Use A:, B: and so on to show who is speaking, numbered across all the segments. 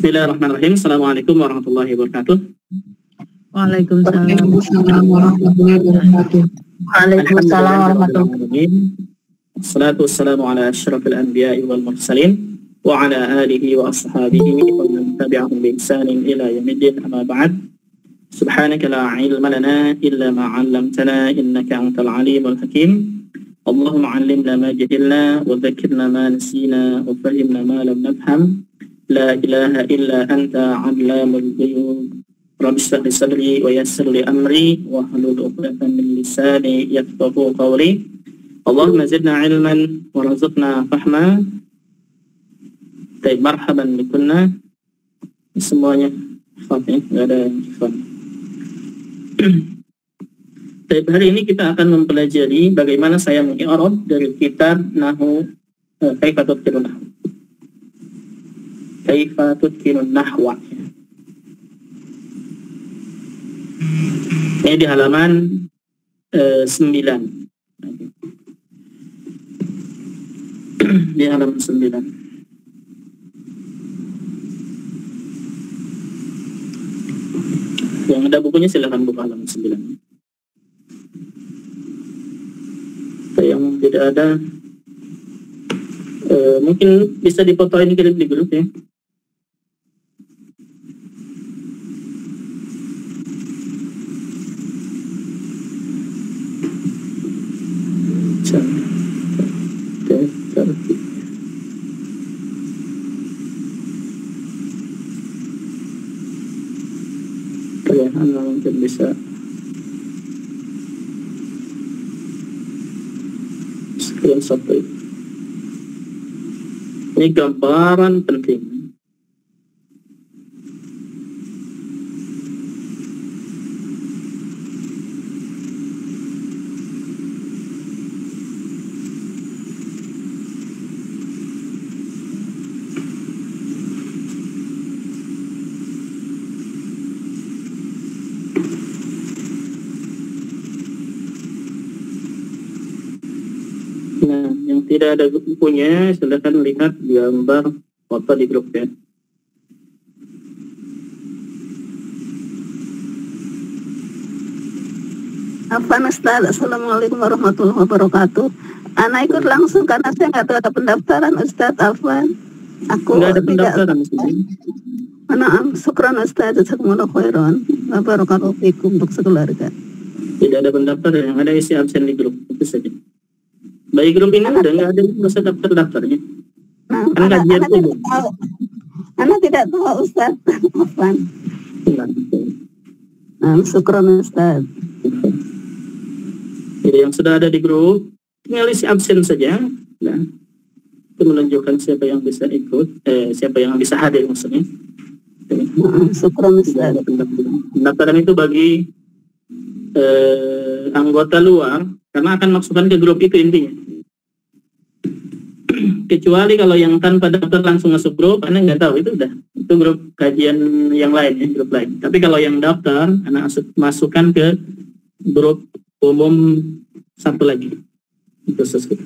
A: Bismillahirrahmanirrahim. Assalamualaikum warahmatullahi wabarakatuh.
B: Waalaikumsalam warahmatullahi wabarakatuh.
C: Waalaikumsalam warahmatullahi wabarakatuh.
A: Wassalatu wassalamu ala asyrafil anbiya'i wal mursalin wa ala alihi wa ashabihi wa man tabi'ahum bi ihsanin ila yaumiddin, amma ba'd. Subhanaka la ilma lana illa ma 'allamtana innaka antal alimul hakim. Allahumma 'allimna ma jahilna wa dhakkirna ma nasina wa fahimna ma lam nafham. La ilaha illa anta 'allamul ghuyub. Rabbi shrah li sadri wa yassir li amri wa hlul 'uqdatam min lisani yafqahu qawli. Allahumma zidna ilman wa razaqna fahma. Baik, marhaban bikunna semuanya. Fatih, enggak ada ikhwan. Baik, hari ini kita akan mempelajari bagaimana saya mengi'rab dari kitab Nahwu Kaifa Tutqinun Nahwa. Kaifa Tutqinun Nahwa. Ini di halaman 9. Di halaman 9. Yang ada bukunya silakan buka halaman 9. Yang tidak ada mungkin bisa difotoin kirim di grup ya. Kalian mungkin bisa screenshot itu. Ini gambaran penting. Nah, yang tidak ada bukunya, silakan lihat gambar foto di grup ya.
C: Afwan Ustaz, Assalamualaikum warahmatullahi wabarakatuh. Anak ikut langsung karena saya nggak tahu ada pendaftaran Ustaz. Afwan. Aku
A: nggak ada pendaftaran sini.
C: Naam, syukran Ustaz, jazakumullahu khairan. Wa barakallahu fikum untuk sekeluarga.
A: Tidak ada pendaftaran, yang ada isi absen di grup, itu saja. Bayi grup ini udah nggak ada, nggak usah daftarnya.
C: Nah,
A: kan kajian umum.
C: Anak tidak tahu Ustaz. Afwan. Nah, syukran Ustaz.
A: Jadi yang sudah ada di grup, tinggal isi absen saja. Nah, itu menunjukkan siapa yang bisa ikut, siapa yang bisa hadir maksudnya.
C: Syukran Ustaz.
A: Pendaftaran itu bagi anggota luar, karena akan masukkan ke grup itu intinya. Kecuali kalau yang tanpa daftar langsung masuk grup, Anda nggak tahu, itu udah. Itu grup kajian yang lain ya, grup lain. Tapi kalau yang daftar, Anda masukkan ke grup umum satu lagi. Itu sesuatu.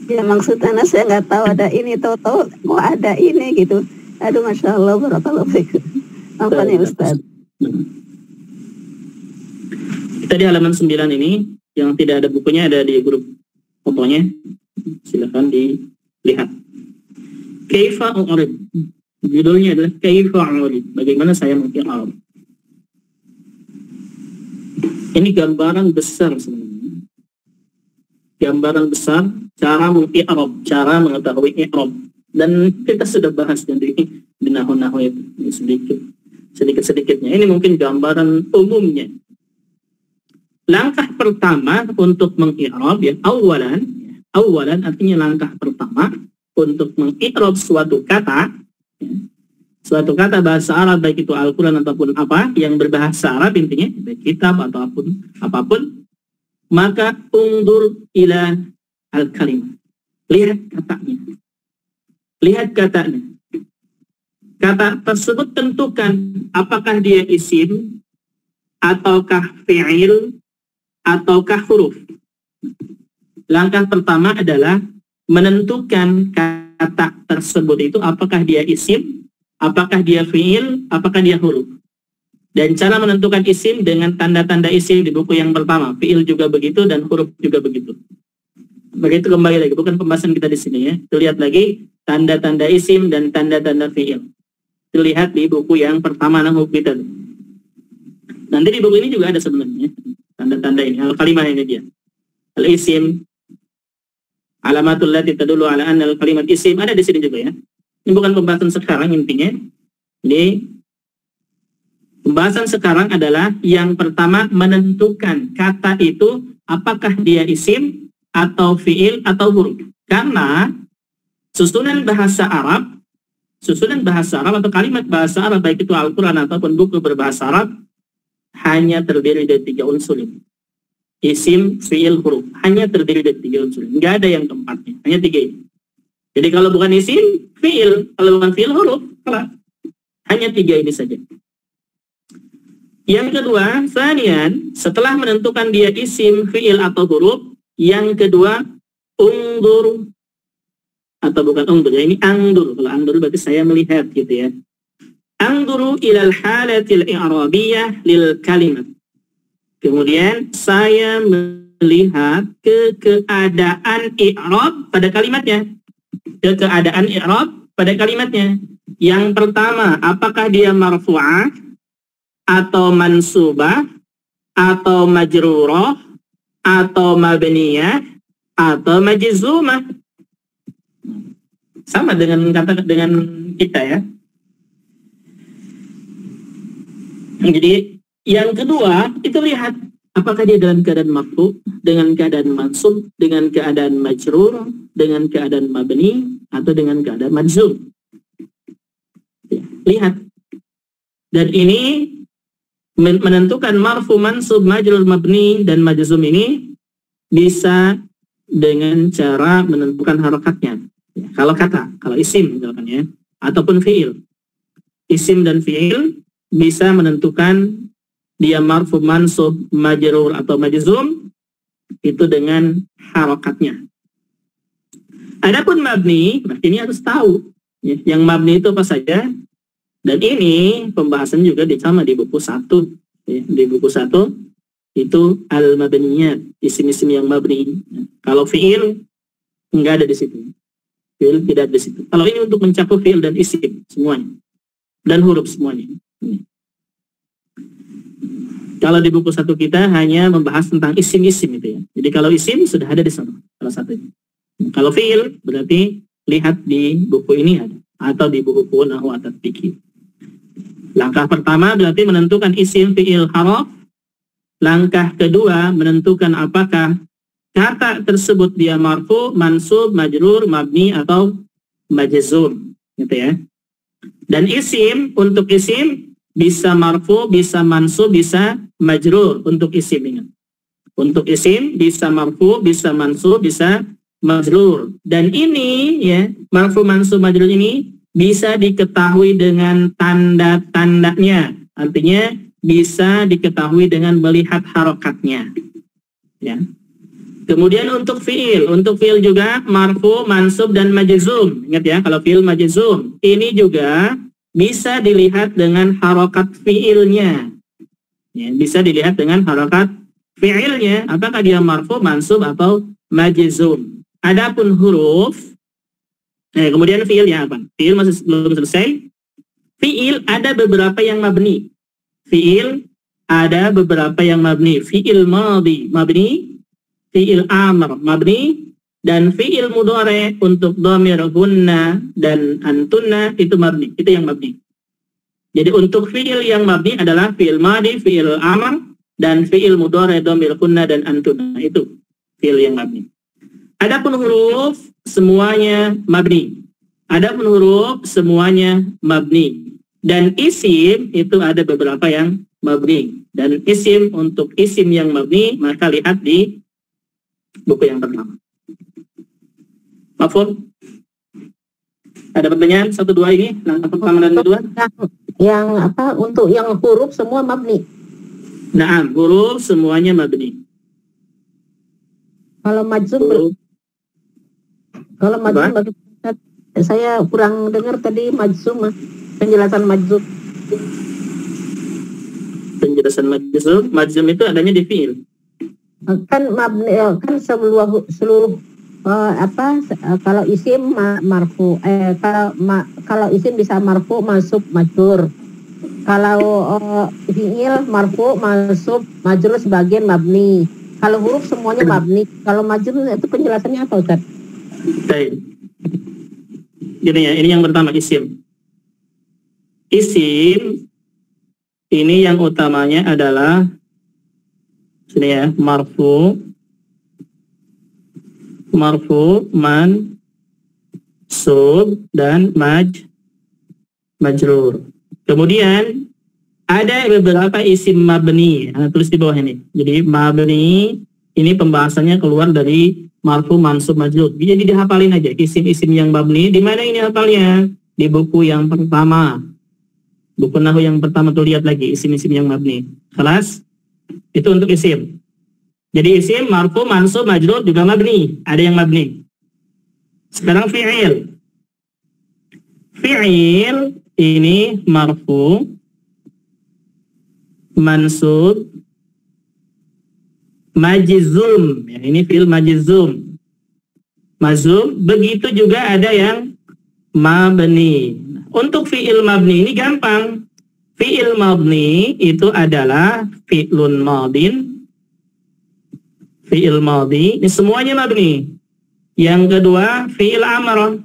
C: Ya maksud Anda saya nggak tahu ada ini, tahu-tahu kok ada ini gitu. Aduh, Masya Allah, barakallahu fikum. Apa nih Ustaz?
A: Kita di halaman 9 ini, yang tidak ada bukunya ada di grup fotonya. Silakan dilihat. Kaifa u'rib. Judulnya adalah Kaifa u'rib. Bagaimana saya mengi'rab. Ini gambaran besar sebenarnya. Gambaran besar cara mengi'rab, cara mengetahui i'rab. Dan kita sudah bahas di nahwu itu sedikit-sedikitnya. Ini mungkin gambaran umumnya. Langkah pertama untuk mengi'rab ya, awalan artinya langkah pertama untuk mengi'rab suatu kata ya, suatu kata bahasa Arab, baik itu Al-Quran ataupun apa yang berbahasa Arab intinya, baik kitab ataupun apapun, maka undur ila al-kalimah. Lihat katanya. Kata tersebut tentukan apakah dia isim ataukah fi'il ataukah huruf. Langkah pertama adalah menentukan kata tersebut itu apakah dia isim apakah dia fiil, apakah dia huruf. Dan cara menentukan isim dengan tanda-tanda isim di buku yang pertama. Fiil juga begitu dan huruf juga begitu. Begitu kembali lagi, bukan pembahasan kita di sini ya. Lihat lagi tanda-tanda isim dan tanda-tanda fiil. Dilihat di buku yang pertama nahwu kita. Nanti di buku ini juga ada sebenarnya tanda-tanda ini. Al-kalimah ini dia. Al-isim, alamatul lati tadullu ala anna al-kalimat isim, ada di sini juga ya. Ini bukan pembahasan sekarang intinya. Ini pembahasan sekarang adalah yang pertama menentukan kata itu apakah dia isim atau fiil atau huruf. Karena susunan bahasa Arab atau kalimat bahasa Arab baik itu Al-Quran ataupun buku berbahasa Arab hanya terdiri dari 3 unsur. Isim, fiil, huruf. Hanya terdiri dari 3 unsur. Nggak ada yang keempatnya. Hanya 3 ini. Jadi kalau bukan isim, fiil. Kalau bukan fiil, huruf. Hanya 3 ini saja. Yang kedua, tsaniyan, setelah menentukan dia isim, fiil atau huruf, yang kedua, ungdur. Atau bukan ungdur, ya ini angdur. Kalau angdur berarti saya melihat gitu ya. Angduru ilal halatil i'rabiyah lil kalimat. Kemudian saya melihat keadaan i'rab pada kalimatnya. Keadaan i'rab pada kalimatnya. Yang pertama, apakah dia marfu'ah atau mansubah atau majrurah atau mabniyah atau majzumah. Sama dengan kita ya. Jadi yang kedua itu lihat apakah dia dalam keadaan marfu, dengan keadaan mansub, dengan keadaan majrur, dengan keadaan mabni atau dengan keadaan majzum. Lihat. Dan ini menentukan marfu, mansub, majrur, mabni dan majzum ini bisa dengan cara menentukan harokatnya. Ya, kalau isim misalkan ya, ataupun fiil. Isim dan fiil bisa menentukan dia marfu, mansub, majrur atau majzum itu dengan harokatnya. Adapun mabni, ini harus tahu ya, yang mabni itu apa saja. Dan ini pembahasan juga sama di buku 1 ya, di buku 1 itu al-mabniyat, isim-isim yang mabni. Ya. Kalau fiil enggak ada di situ. Fiil tidak ada di situ. Kalau ini untuk mencakup fiil dan isim semuanya dan huruf semuanya. Ini. Kalau di buku 1 kita hanya membahas tentang isim-isim itu ya. Jadi kalau isim sudah ada di sana salah satunya. Kalau fiil berarti lihat di buku ini ada atau di buku nahwu at-tatbiqi. Langkah pertama berarti menentukan isim, fiil, haraf. Langkah kedua menentukan apakah kata tersebut dia marfu, mansub, majrur, mabni atau majzum, gitu ya. Dan isim, untuk isim bisa marfu, bisa mansub, bisa majrur untuk isim ini. Untuk isim bisa marfu, bisa mansub, bisa majrur. Dan ini ya, marfu, mansub, majrur ini bisa diketahui dengan tanda-tandanya. Artinya bisa diketahui dengan melihat harokatnya. Ya. Kemudian untuk fiil juga marfu, mansub dan majzum. Ingat ya, kalau fiil majzum ini juga bisa dilihat dengan harokat fiilnya. Ya, bisa dilihat dengan harokat fiilnya. Apakah dia marfu, mansub atau majzum. Adapun huruf, kemudian fiilnya apa? Fiil masih belum selesai. Fiil ada beberapa yang mabni. Fiil ada beberapa yang mabni. Fiil madhi mabni, fiil amr mabni, dan fiil mudhari untuk dhamir hunna dan antunna itu mabni. Itu yang mabni. Jadi untuk fiil yang mabni adalah fiil madhi, fiil amr, dan fiil mudhari dhamir hunna dan antunna. Itu fiil yang mabni. Adapun huruf semuanya mabni. Adapun huruf semuanya mabni. Dan isim itu ada beberapa yang mabni. Dan isim untuk isim yang mabni maka lihat di buku yang pertama. Mafhum? Ada pertanyaan 1, 2 ini? Langkah pertama dan kedua?
B: Yang apa? Untuk yang huruf semua mabni.
A: Naam, huruf semuanya mabni.
B: Kalau majzum bagaimana? Saya kurang dengar tadi majzum. penjelasan majzum.
A: Penjelasan majzum itu adanya di fiil.
B: Kan mabni, kan seluruh kalau isim marfu, kalau isim bisa marfu, mansub, majrur. Kalau fiil marfu, mansub, majrur sebagian mabni. Kalau huruf semuanya mabni. Kalau majrur itu penjelasannya apa, Ustaz?
A: Baik. Gini ya, ini yang pertama isim. Isim ini yang utamanya adalah sini ya, marfu, mansub, dan majrur. Kemudian ada beberapa isim mabni. Tulis di bawah ini. Jadi mabni ini pembahasannya keluar dari marfu, mansub, majrur. Jadi dihafalin aja isim-isim yang mabni. Di mana ini hafalnya? Di buku yang pertama. Buku nahwu yang pertama tuh lihat lagi isim-isim yang mabni. Kelas itu untuk isim. Jadi isim marfu, mansub, majrur juga mabni. Ada yang mabni. Sekarang fi'il. Fi'il ini marfu, mansub, majzum. Ya, ini fi'il majzum. Mazum. Begitu juga ada yang mabni. Untuk fi'il mabni ini gampang. Fi'il mabni itu adalah fi'lun madin. Fi'il madhi, ini semuanya mabni. Yang kedua, fi'il amr.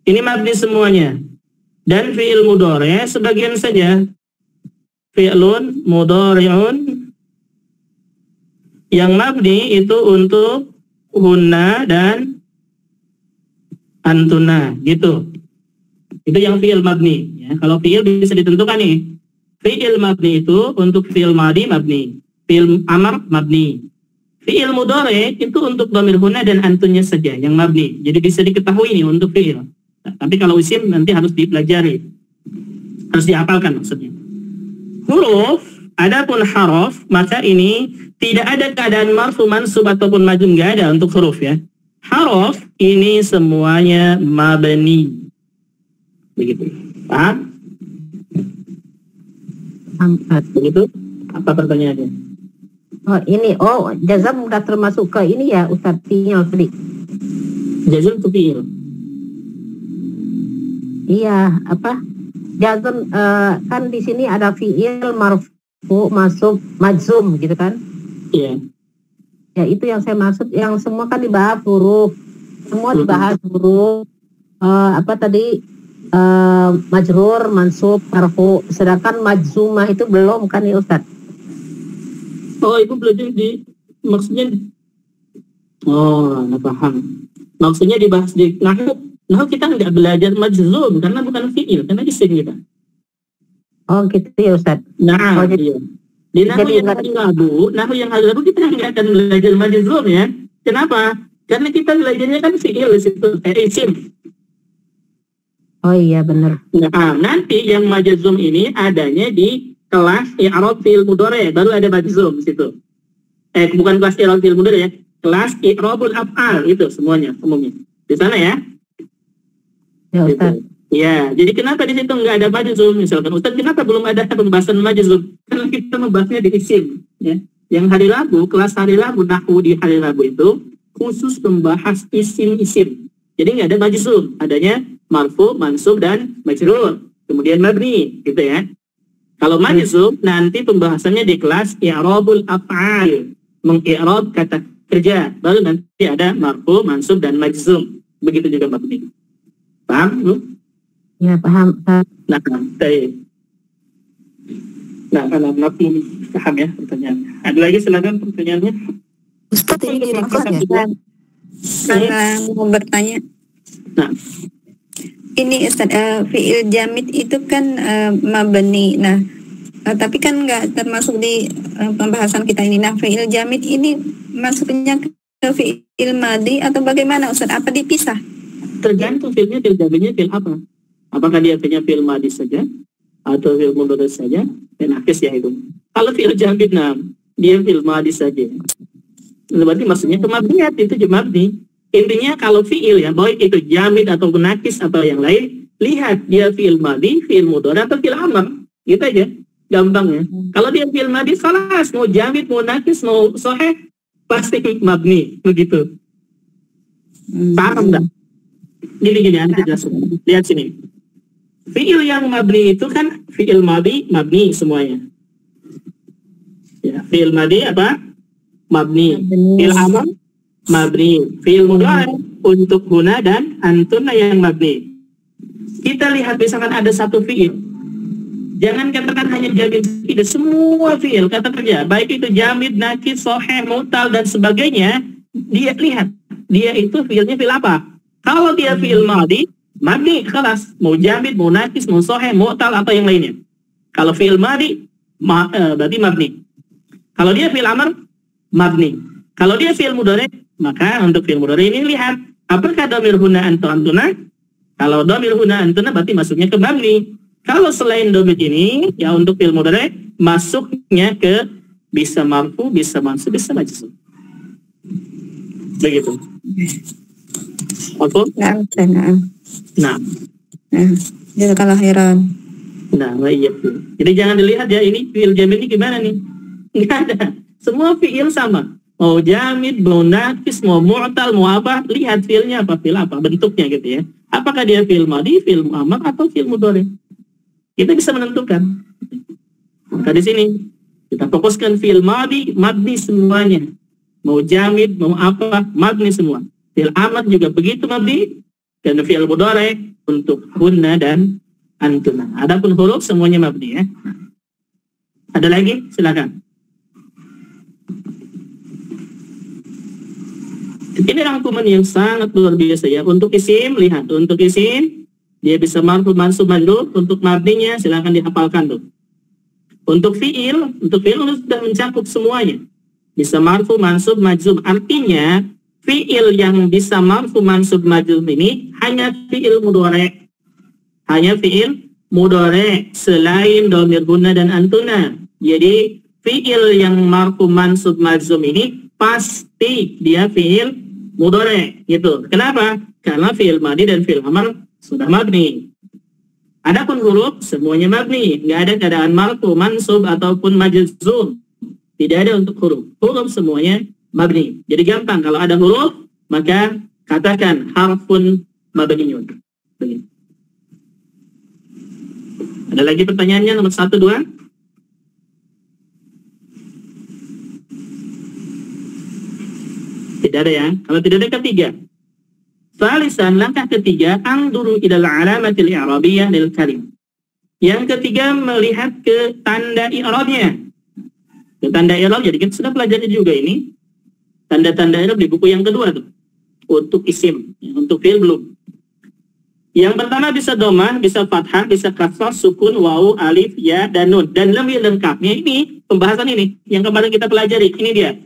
A: Ini mabni semuanya. Dan fi'il mudhari' sebagian saja. Fi'lun mudhari'un. Yang mabni itu untuk hunna dan antuna, gitu. Itu yang fi'il mabni. Ya, kalau fi'il bisa ditentukan nih. Fi'il mabni itu untuk fi'il madhi mabni. Fi'il amr mabni. Fi'il mudhari itu untuk dhamir huna dan antunnya saja yang mabni. Jadi bisa diketahui nih untuk fi'il. Tapi kalau isim nanti harus dipelajari. Harus dihafalkan maksudnya. Huruf, adapun haraf, maka ini tidak ada keadaan marfu, mansub ataupun majzum, enggak ada untuk huruf ya. Haraf ini semuanya mabni. Begitu. Paham? Begitu? Apa pertanyaannya?
B: Oh ini, jazam udah termasuk ke ini ya Ustaz, fi'il tadi.
A: Jazam itu fi'il.
B: Iya, apa? Jazam kan di sini ada fi'il, marfu, mansub, majzum gitu kan?
A: Iya.
B: Ya itu yang saya maksud, yang semua kan dibahas huruf. Semua dibahas huruf. Apa tadi? Majrur, mansub, marfu. Sedangkan majzumah itu belum kan ya Ustaz?
A: Oh, itu belajar maksudnya. Oh, nah paham. Maksudnya dibahas di nahwu. Nahwu kita nggak belajar majzum karena bukan fi'il, karena isim kita.
B: Oh gitu ya Ustaz.
A: Nah,
B: jadi,
A: iya. Di nahwu yang hari Rabu kita nggak akan belajar majzum ya. Kenapa? Karena kita belajarnya kan fi'il itu isim.
B: Oh iya benar.
A: Nah, nanti yang majzum ini adanya di kelas i'rab fi'il mudhari, baru ada majzum di situ. Bukan kelas i'rab fi'il mudhari ya, kelas i'rabul af'al itu semuanya umumnya. Di sana ya.
B: Ya Ustaz.
A: Gitu. Ya, jadi kenapa di situ nggak ada majzum? Misalkan Ustaz, kenapa belum ada pembahasan majzum? Karena kita membahasnya di isim ya. Yang hari Rabu, kelas hari Rabu, nahwu di hari Rabu itu khusus membahas isim-isim. Jadi nggak ada majzum, adanya marfu, mansub, dan majrur. Kemudian mabni, gitu ya. Kalau majzum, nanti pembahasannya di kelas i'rabul af'al, mengi'rab kata kerja. Baru nanti ada marfu, mansub, dan majzum. Begitu juga mabni. Paham, Bu?
B: Ya, paham.
A: Nah, baik. Nah, kalau mabni paham ya pertanyaannya. Ada lagi silakan pertanyaannya.
C: Ustaz ini karena mau bertanya.
A: Nah,
C: ini Ustaz, fi'il jamid itu kan mabni. Nah, tapi kan nggak termasuk di pembahasan kita ini. Nah, fi'il jamid ini masuknya ke fi'il madhi atau bagaimana Ustaz? Apa dipisah?
A: tergantung fi'ilnya, fi'il jamidnya fi'il apa. Apakah dia fi'ilnya fi'il madhi saja atau fi'il mudhari saja? Nakis ya itu. Kalau fi'il jamid dia fi'il madhi saja. Berarti maksudnya kemabniat itu mabni. Intinya kalau fi'il ya, baik itu jamid atau nakis atau yang lain, lihat dia fi'il madhi, fi'il mudhari atau fi'il amr. Gitu aja, gampangnya. Kalau dia fi'il madhi, salah, mau jamid, mau nakis, mau sahih, pasti mabni, begitu. Paham nggak? Gini, Anda jelaskan. Lihat sini. Fi'il yang mabni itu kan fi'il madhi, mabni semuanya. Ya, fi'il madhi apa? Mabni. Fi'il amr, mabni. Fi'il mudhari untuk huna dan antuna yang mabni. Kita lihat misalkan ada satu fi'il. Jangan katakan hanya jamid, tidak, semua fi'il kata kerja, baik itu jamid, nakis, sahih, mu'tal dan sebagainya, dia lihat dia itu fi'ilnya fi'il apa. Kalau dia fi'il madhi, mabni, kelas, mau jamid, mau nakis, mau sahih, mu'tal atau yang lainnya. Kalau fi'il madhi, berarti mabni. Kalau dia fi'il amr, mabni. Kalau dia fi'il mudhari, maka untuk fi'il mudhari ini lihat apakah dhamir huna atau antuna. Kalau dhamir huna antuna berarti masuknya ke mabni. Kalau selain dhamir ini, ya untuk fi'il mudhari masuknya ke bisa marfu, bisa mansub, bisa majzum. Begitu. Oke? Nah,
C: jazakallah khairan.
A: Nah, iya. Jadi jangan dilihat ya ini fi'il jamid ini gimana nih? Nggak ada. Semua fi'il sama. Mau jamid, mau nakis, mau mu'tal, mau apa? Lihat fi'ilnya apa, fi'il apa, bentuknya gitu ya. Apakah dia fi'il madhi, fi'il amr atau fi'il mudhari? Kita bisa menentukan. Maka di sini kita fokuskan fi'il madhi, mabni semuanya. Mau jamid, mau apa, mabni semua. Fi'il amr juga begitu mabni, dan fi'il mudhari untuk hunna dan antuna. Adapun huruf semuanya mabni ya. Ada lagi? Silakan. Ini rangkuman yang sangat luar biasa ya. Untuk isim, lihat. Untuk isim, dia bisa marfu, mansub, majrur. Untuk mabninya, silakan dihafalkan tuh. Untuk fi'il sudah mencakup semuanya. Bisa marfu, mansub, majzum. Artinya, fi'il yang bisa marfu, mansub, majzum ini hanya fi'il mudhari. Hanya fi'il mudhari selain dhamir guna dan antuna. Jadi, fi'il yang marfu, mansub, majzum ini pasti dia fi'il mudhari gitu. Kenapa? Karena fi'il madhi dan fi'il amr sudah mabni. Adapun huruf semuanya mabni, nggak ada keadaan marfu, mansub ataupun majzum. Tidak ada untuk huruf. Huruf semuanya mabni. Jadi gampang kalau ada huruf maka katakan harfun mabniyun. Begitu. Ada lagi pertanyaannya nomor 1, 2? Tidak ada ya. Kalau tidak ada, ketiga. Salisan, langkah ketiga, angduru ilal alamatil i'rabiyah lil kalim. Yang ketiga, melihat ke tanda i'rabnya. Ke tanda i'rab, jadi kita sudah pelajari juga ini. Tanda-tanda i'rab di buku yang kedua tuh. Untuk isim, untuk fi'il belum. Yang pertama bisa domah, bisa fathah, bisa kasrah, sukun, wawu, alif, ya, dan nun. Dan lebih lengkapnya ini, pembahasan ini, yang kemarin kita pelajari, ini dia.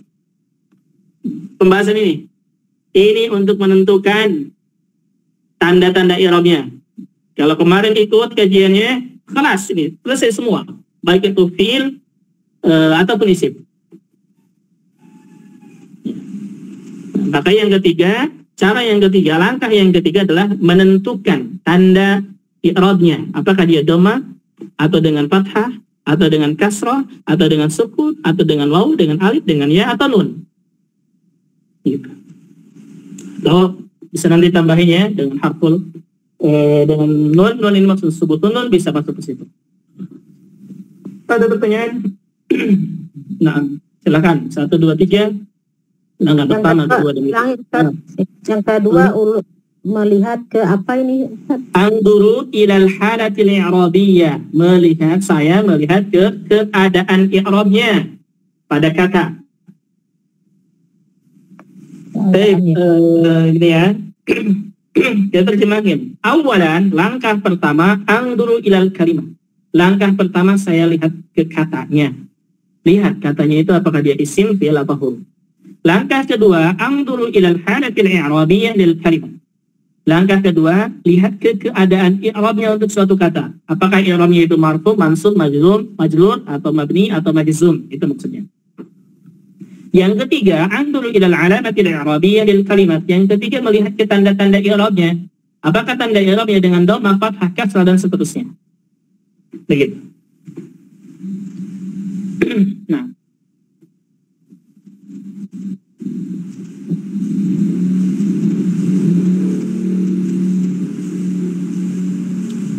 A: Pembahasan ini untuk menentukan tanda-tanda i'rabnya. Kalau kemarin ikut kajiannya, kelas ini selesai semua, baik itu fi'il ataupun isim. Maka yang ketiga, langkah yang ketiga adalah menentukan tanda i'rabnya. Apakah dia dhamma atau dengan fathah, atau dengan kasrah, atau dengan sukun, atau dengan wawu, dengan alif, dengan ya atau nun. Gitu. Kalau bisa nanti tambahin ya dengan harful dengan nun ini maksud sebutun nun bisa masuk ke situ. Ada pertanyaan? Nah, silakan 1, 2, 3. Langkah pertama, 2 dan
B: yang kedua melihat ke apa ini?
A: Anduru ilal halatil i'rabiyah. Saya melihat ke keadaan i'rabnya pada kata. Baik, gini ya. Kita terjemahin. Awalan, langkah pertama, angduru ilal kalimah. Langkah pertama saya lihat ke katanya. Lihat katanya itu apakah dia isim, fi'il, atau huruf. Langkah kedua, angduru ilal halatil i'rabiyah lil kalimah. Langkah kedua, lihat ke keadaan i'rabnya untuk suatu kata. Apakah i'rabnya itu marfu, mansub, majzum, majrur, atau mabni, atau majzum. Itu maksudnya. Yang ketiga, anduru ilal alamatil i'rabiyah lil kalimat. Yang ketiga, melihat ke tanda-tanda i'rabnya. Apakah tanda i'rabnya dengan dhammah, fathah, kasrah dan seterusnya? Begitu. Nah,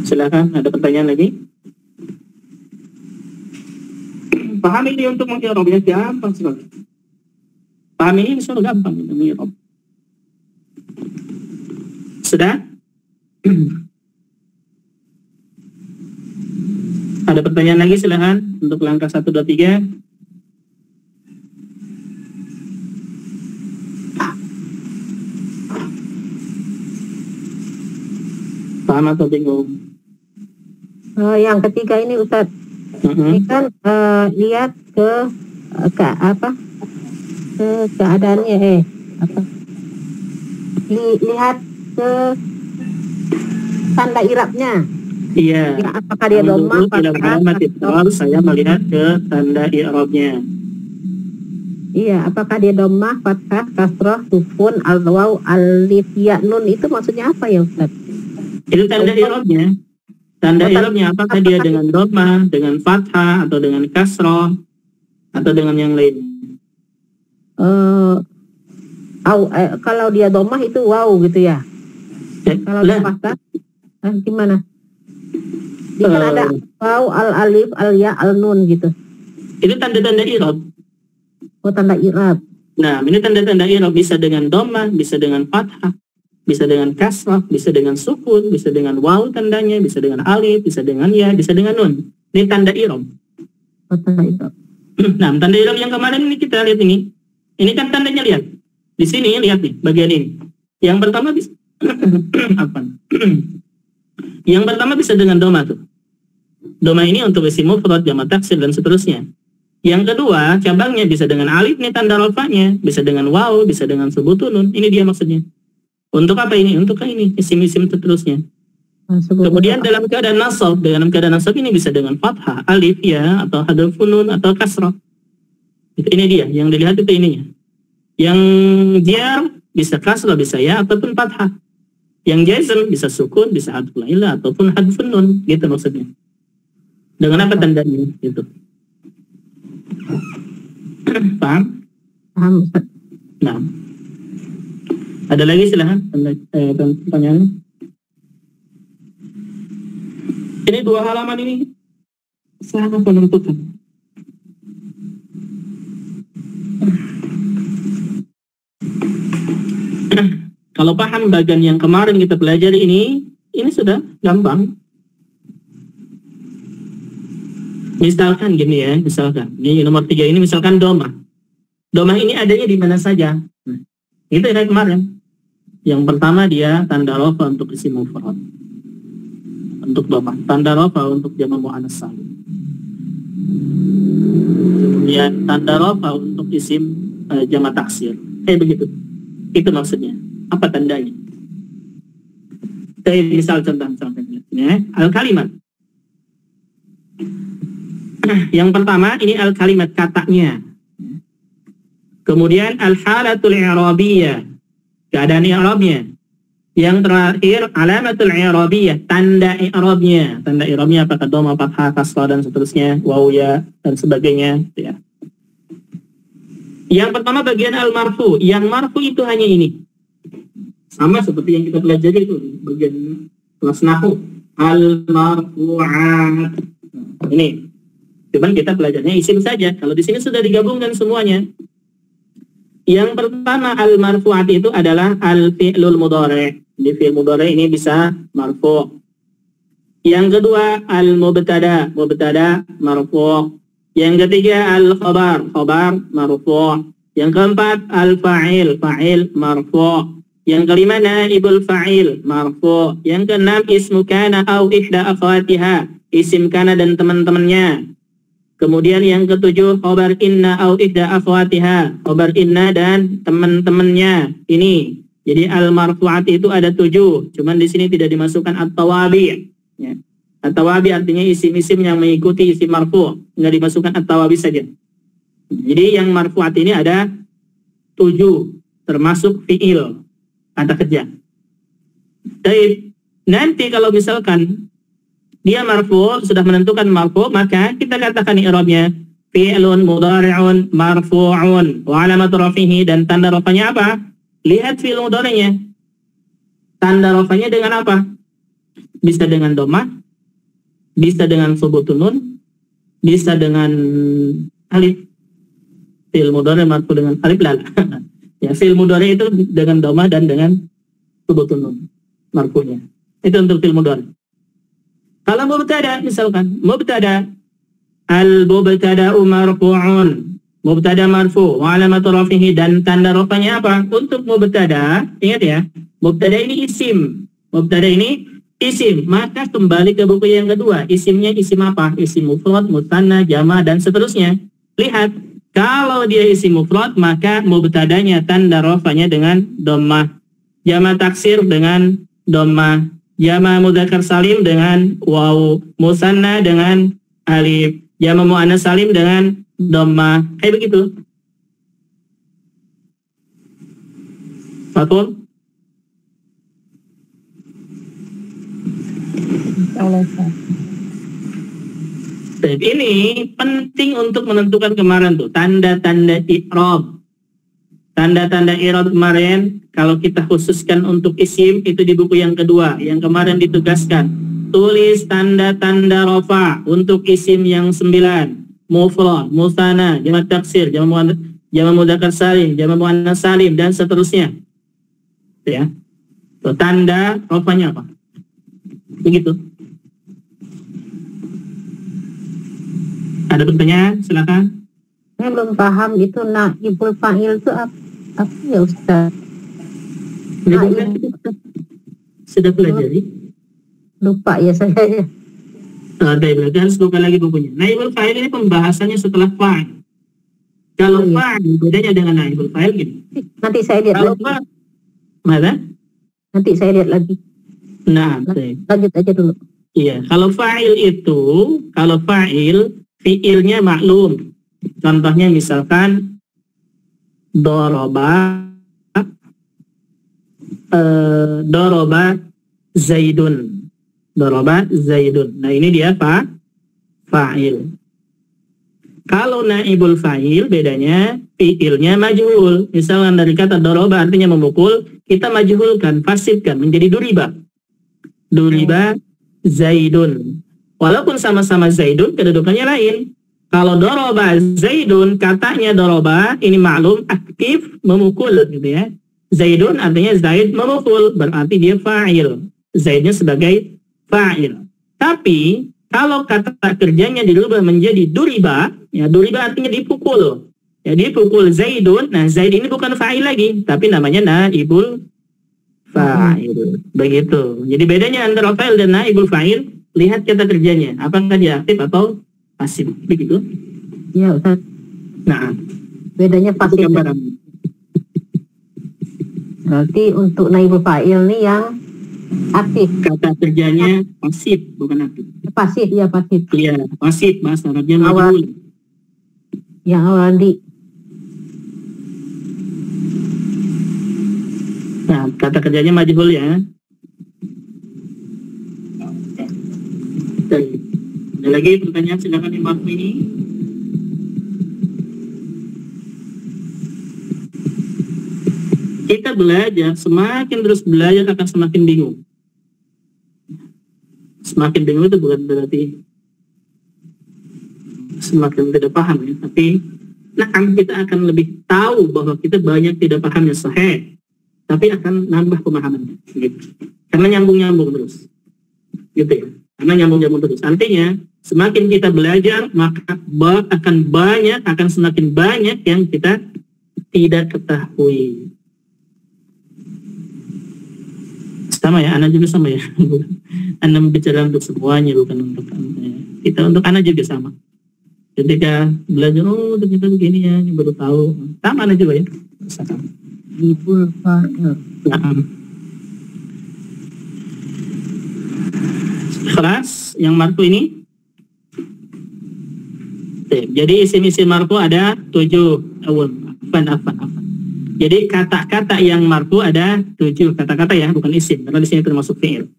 A: silakan, ada pertanyaan lagi? Paham ini untuk meng'irabnya gampang sekali. Paham ini sudah gampang untuk meng'irab. Sudah? Ada pertanyaan lagi, silakan untuk langkah 1, 2, 3. Paham atau bingung?
B: Yang ketiga ini Ustadz, ini kan lihat ke apa? Ke keadaannya lihat ke tanda i'rabnya.
A: Iya.
B: Ya, apakah dia dhammah, fathah?
A: Saya melihat ke tanda i'rabnya.
B: Iya, apakah dia dhammah, fathah, kasrah, sukun, al-waw, alif, ya, nun, itu maksudnya apa ya Ustaz?
A: Itu tanda i'rabnya. Tanda i'rabnya apakah dia dengan dhammah, dengan fathah, atau dengan kasrah, atau dengan yang lain? Kalau dia dhammah itu waw gitu ya. Kalau dia fathah gimana? Dia kan ada waw, al-alif, al-ya, al-nun gitu. Itu tanda-tanda i'rab.
B: Oh, tanda i'rab.
A: Nah, ini tanda-tanda i'rab bisa dengan dhammah, bisa dengan fathah, bisa dengan kasrah, bisa dengan sukun, bisa dengan waw tandanya, bisa dengan alif, bisa dengan ya, bisa dengan nun. Ini tanda i'rab.
B: Oh, tanda i'rab.
A: Nah, tanda i'rab yang kemarin ini kita lihat ini. Ini kan tandanya, lihat. Di sini lihat nih, bagian ini. Yang pertama bisa apa? Yang pertama bisa dengan dhammah tuh. Dhammah ini untuk isim mufrad, jamak taksir dan seterusnya. Yang kedua, cabangnya bisa dengan alif nih tanda rafa'nya, bisa dengan waw, bisa dengan subutun nun. Ini dia maksudnya. Untuk apa ini? Untuk ini isim-isim seterusnya. Kemudian dalam keadaan nasab, ini bisa dengan fathah, alif ya, atau hadfun nun atau kasrah. Ini dia yang dilihat itu ininya. Yang jar bisa kasrah, bisa ya ataupun fathah. Yang jazm bisa sukun, bisa hadful ilah ataupun hadfun nun, gitu maksudnya. Dengan apa tandanya gitu. Paham?
B: Paham.
A: Nah. Ada lagi silahkan pertanyaan. Ini 2 halaman ini sangat menentukan. Kalau paham bagian yang kemarin kita pelajari ini sudah gampang. Misalkan gini ya, misalkan ini nomor 3 ini misalkan dhammah. Dhammah ini adanya di mana saja? Nah, itu kayak kemarin. Yang pertama dia tanda rafa untuk isim mufrad. Untuk dhammah, tanda rafa untuk jamak muannas salim. Kemudian tanda rafa untuk isim jamak taksir. Begitu. Itu maksudnya. Apa tandanya? Misal contoh ya, al-kalimat. Yang pertama ini al-kalimat katanya. Kemudian al-halatul i'rabiyah, keadaan i'rabnya. Yang terakhir alamatul i'rabiyah, tanda i'rabnya. Tanda i'rabnya apakah dhammah, fathah, kasrah dan seterusnya, waw ya dan sebagainya ya. Yang pertama bagian al-marfu. Yang marfu itu hanya ini. Sama seperti yang kita pelajari itu bagian kelas nahwu, al-marfu'at. Ini. Cuman kita belajarnya isim saja. Kalau di sini sudah digabungkan semuanya. Yang pertama al-marfu'at itu adalah al-fi'lul mudhari'. Di fi'il mudhari' ini bisa marfu'. Yang kedua al-mubtada, mubtada marfu'. Yang ketiga al-khabar, khabar marfu'. Yang keempat al-fa'il, fa'il marfu'. Yang kelima naibul fa'il marfu'. Yang keenam ismu kana au ihda akhwatiha, isim kana dan teman-temannya. Kemudian yang ketujuh khabar inna au ihda akhwatiha, khabar inna dan teman-temannya. Ini. Jadi al-marfu'at itu ada 7. Cuman di sini tidak dimasukkan at-tawabi. Ya. At-tawabi artinya isim-isim yang mengikuti isim marfu', enggak dimasukkan at-tawabi saja. Jadi yang marfu'at ini ada 7, termasuk fi'il, kata kerja. Baik, nanti kalau misalkan dia marfu, sudah menentukan marfu, maka kita katakan i'rabnya fi'lun mudhari'un marfu'un wa alamat rafihi, dan tanda rafanya apa? Lihat fi'il mudhari'nya. Tanda rafanya dengan apa? Bisa dengan dhammah, bisa dengan thubutun nun, bisa dengan alif. Fi'il mudhari' marfu dengan alif lal. Ya, fi'il mudhari' itu dengan dhammah dan dengan thubutun nun marfu'nya. Itu untuk fi'il mudhari'. Kalau mubtada, misalkan mubtada, al-mubtada'u marfu'un, mubtada marfu' wa alamatu rafihi, dan tanda rafanya apa? Untuk mubtada, ingat ya, mubtada ini isim, mubtada ini isim, maka kembali ke buku yang kedua, isimnya isim apa? Isim mufrad, musanna, jama, dan seterusnya. Lihat, kalau dia isim mufrad, maka mubtadanya tanda rafanya dengan dhammah, jama taksir dengan dhammah, jama mudzakkar salim dengan waw, musanna dengan alif, jama muannas salim dengan dhammah. Kayak begitu. Betul? Ini penting untuk menentukan kemarin tuh tanda-tanda i'rab. Tanda-tanda i'rab kemarin kalau kita khususkan untuk isim itu di buku yang kedua yang kemarin ditugaskan. Tulis tanda-tanda rafa untuk isim yang 9. Mufrad, musanna, jamak taksir, jamak mudzakkar salim, jamak muannas salim, dan seterusnya. Ya. Tuh, tanda rafanya apa? Begitu. Ada pertanyaan? Silakan.
B: Saya belum paham itu naibul fa'il itu apa ya Ustaz?
A: Sudah pelajari?
B: Lupa ya saya.
A: Berarti harus buka lagi bukunya. Naibul fa'il ini pembahasannya setelah fa'il. Kalau fa'il bedanya dengan naibul fa'il gini.
B: Nanti saya lihat
A: kalau
B: lagi.
A: Mana?
B: Nanti saya lihat lagi.
A: Nah,
B: lanjut aja dulu.
A: Iya, kalau fa'il fi'ilnya maklum. Contohnya misalkan doroba Zaidun. Doroba Zaidun. Nah, ini dia fa'il. Kalau naibul fa'il bedanya fi'ilnya majhul. Misalkan dari kata doroba artinya memukul, kita majhulkan, fasihkan menjadi duriba. Duriba Zaidun. Walaupun sama-sama Zaidun, kedudukannya lain. Kalau doroba Zaidun, katanya doroba ini maklum aktif memukul gitu ya. Zaidun artinya Zaid memukul, berarti dia fa'il. Zaidnya sebagai fa'il. Tapi kalau kata kerjanya dirubah menjadi duriba, ya duriba artinya dipukul. Ya dipukul Zaidun, nah Zaid ini bukan fa'il lagi, tapi namanya naibul fa'il. Begitu. Jadi bedanya antara fa'il dan naibul fa'il, lihat kata kerjanya, apakah dia aktif atau pasif, begitu?
B: Iya, Ustaz.
A: Nah,
B: bedanya pasif. Berarti untuk naibul fa'il nih yang aktif.
A: Kata kerjanya pasif, bukan aktif.
B: Pasif, ya pasif.
A: Iya, pasif, bahasa Arabnya majhul.
B: Yang awal di.
A: Nah, kata kerjanya majhul ya. Ada lagi pertanyaan, silakan Imam ini. Kita belajar, semakin terus belajar akan semakin bingung. Semakin bingung itu bukan berarti semakin tidak paham ya, tapi kita akan lebih tahu bahwa kita banyak tidak pahamnya sahih, tapi akan nambah pemahamannya gitu. Karena nyambung terus. Gitu ya. Karena nyambung terus. Artinya semakin kita belajar maka akan semakin banyak yang kita tidak ketahui. Sama ya, anak juga sama ya. Anak bicara untuk semuanya, bukan untuk anak. Kita untuk anak juga sama. Ketika belajar, ternyata begini ya, ini baru tahu. Sama anak juga ya. Sama.
B: Naibul fa'il.
A: Kelas yang marfu ini. Jadi isim-isim marfu ada 7. Afan. Jadi kata-kata yang marfu ada 7 kata-kata ya, bukan isim, karena di sini termasuk fi'il.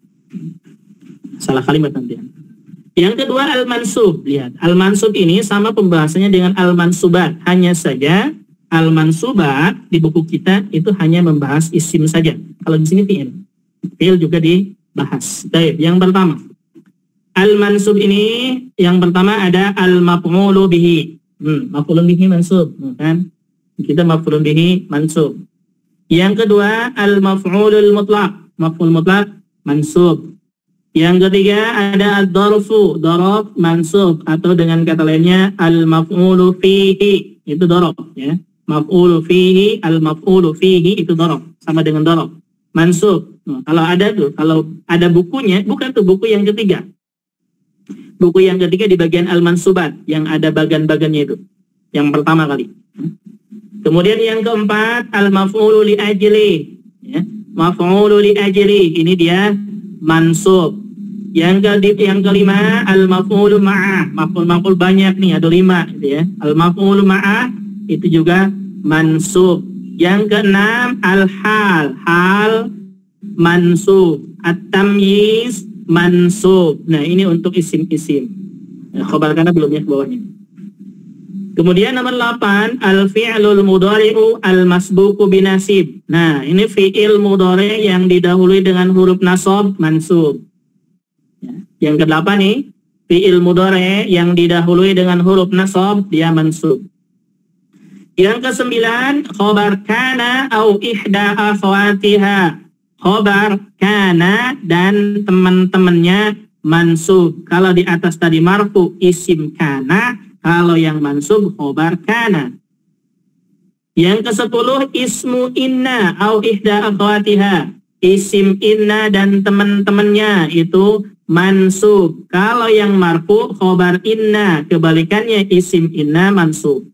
A: Salah kalimat nanti. Yang kedua al-mansub. Lihat, al-mansub ini sama pembahasannya dengan al-mansubat. Hanya saja al-mansubat di buku kita itu hanya membahas isim saja. Kalau di sini fi'il. Fi'il juga dibahas. Baik, yang pertama. Al-mansub ini yang pertama ada al-maf'ulu bihi. Maf'ulun bihi mansub, kan? Kita maf'ulun bihi mansub. Yang kedua al-maf'ulul mutlaq. Maf'ul mutlaq mansub. Yang ketiga ada ad-darfu, darab mansub, atau dengan kata lainnya al-maf'ulu fihi, itu darab ya. Maf'ulu fihi, al-maf'ulu fihi itu darab, sama dengan darab. Mansub. Kalau ada bukunya, bukan tuh buku yang ketiga. Buku yang ketiga di bagian al-mansubat yang ada bagan-bagannya itu. Yang pertama kali. Kemudian yang keempat al-maf'ulu li ajli ya. Maf'ulu li ajli ini dia mansub. Yang kelima al-maf'ulu ma'ah. Maf'ul banyak nih, ada 5 gitu ya. Al-maf'ulu ma'ah itu juga mansub. Yang keenam al-hal, hal mansub. At-tamyiz mansub. Nah, ini untuk isim-isim. Khabar kana belum ya bawahnya. Kemudian nomor 8 al-fi'lul mudhari'u al-masbuqu binasib. Nah, ini fi'il mudhari' yang didahului dengan huruf nasab mansub. Ya. Yang ke-8 nih, fi'il mudhari' yang didahului dengan huruf nasab dia mansub. Yang ke-9 khabar kana au ihda akhawatiha. Khobar kana dan teman-temannya mansub. Kalau di atas tadi marfu isim kana, kalau yang mansub khobar kana. Yang ke-10 ismu inna au ihda akhwatiha. Isim inna dan teman-temannya itu mansub. Kalau yang marfu khobar inna, kebalikannya isim inna mansub.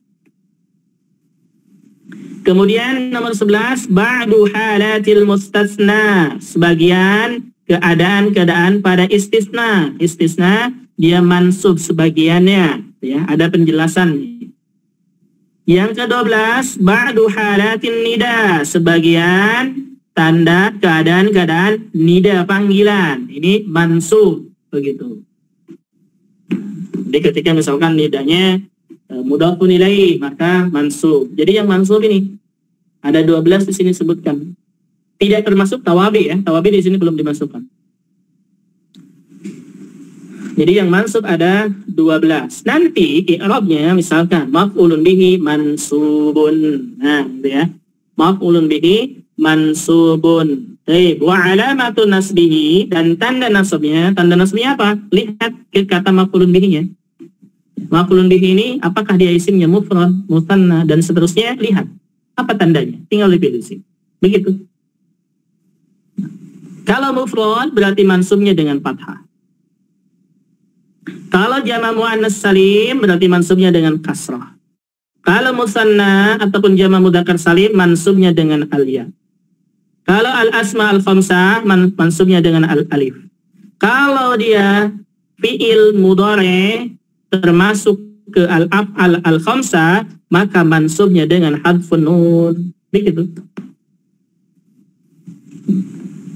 A: Kemudian nomor 11 ba'du halatil mustasna, sebagian keadaan-keadaan pada istisna. Istisna dia mansub sebagiannya ya, ada penjelasan. Yang ke-12 ba'du halatin nida, sebagian tanda keadaan-keadaan nida panggilan. Ini mansub begitu. Jadi ketika misalkan nidanya mudhafun ilaih maka mansub. Jadi yang mansub ini ada 12 di sini sebutkan. Tidak termasuk tawabi ya. Tawabi di sini belum dimasukkan. Jadi yang mansub ada 12. Nanti i'rabnya misalkan maf'ulun bihi mansubun. Nah, gitu ya. Maf'ulun bihi mansubun. Baik, wa alamatun nasbihi, dan tanda nasabnya apa? Lihat ke kata maf'ulun bihi-nya. Maf'ulun bihi ini apakah dia isimnya mufrad, musanna dan seterusnya, lihat apa tandanya, tinggal dipilih sih. Begitu. Kalau mufrad berarti mansubnya dengan fathah. Kalau jama' muannas salim berarti mansubnya dengan kasrah. Kalau musanna ataupun jama' mudzakkar salim mansubnya dengan alya. Kalau al-asma al-khamsah mansubnya dengan al-alif. Kalau dia fi'il mudhari' termasuk ke al-af'al al-khamsah maka mansubnya dengan hadfun nun. Begitu.